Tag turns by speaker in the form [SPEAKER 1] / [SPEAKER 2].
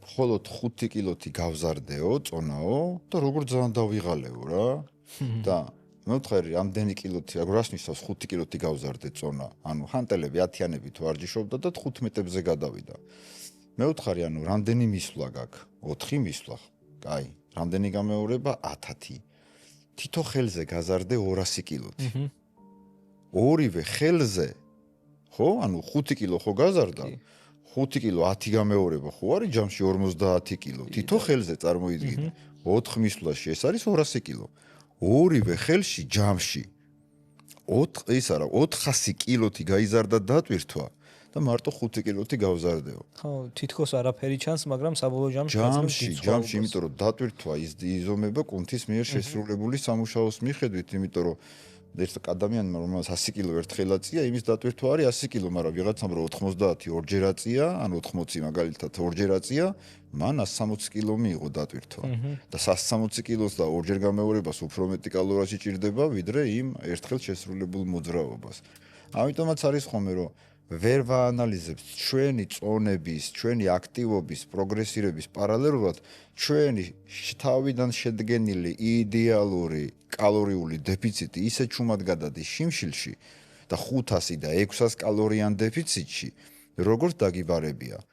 [SPEAKER 1] მხოლოდ 5 კილოთი გავზარდეო, წონაო და როგორ ძალიან დავიღალეო რა. და მე ვთხარი რამდენი კილოთი, რას ნიშნავს 5 კილოთი გავზარდე წონა? ანუ ჰანტელები 10-იანებით ვარჯიშობდა და 15-ებზე გადავიდა. მე ვთხარი, ანუ რამდენი მისვლა გაქვს? 4 მისვლა. კაი, რამდენი გამეორება? 10. თითო ხელზე გაზარდე 200 კილოთი. ორივე ხელზე, ხო? ანუ 5 კილო ხო გაზარდა? 5 კილო 10 გამეორება ხო არის ჯამში 50 კილო. თითო ხელზე წარმოიდგინე. 4 მისვლაში ეს არის 200 კილო. ორივე ხელში ჯამში 400 კილოთი გაიზარდა დატვირთვა და მარტო 5 კილოთი გავზარდეო.
[SPEAKER 2] ხო, თითქოს არაფერი ჩანს, მაგრამ საბოლოო ჯამში
[SPEAKER 1] ჯამში, იმიტომ რომ დატვირთვა იზომება კუნთის მიერ შესრულებული სამუშაოს მიხედვით, იმიტომ რომ ერთ ადამიანმა რომელსაც 100 კილო ერთხელ აწია, იმის დატვირთვა არის 100 კილო, მაგრამ ვიღაცამ რო 90 ორჯერ აწია, ანუ 80 მაგალითად ორჯერ აწია, მან 160 კილო მიიღო დატვირთვა. და 160 კილოს და ორჯერ გამეორებას უფრო მეტი კალორიები ჭირდება, ვიდრე იმ ერთხელ შესრულებულ მოძრაობას. ამიტომაც არის ხომ რომ ვერ ვაანალიზებთ ჩვენი წონების, ჩვენი აქტივობის, პროგრესირების პარალელურად ჩვენი თავიდან შედგენილი იდეალური კალორიული დეფიციტი ისე ჩუმად გადადის შიმშილში და 500 და 600 კალორიან დეფიციტში, როგორც დაგიბარებია.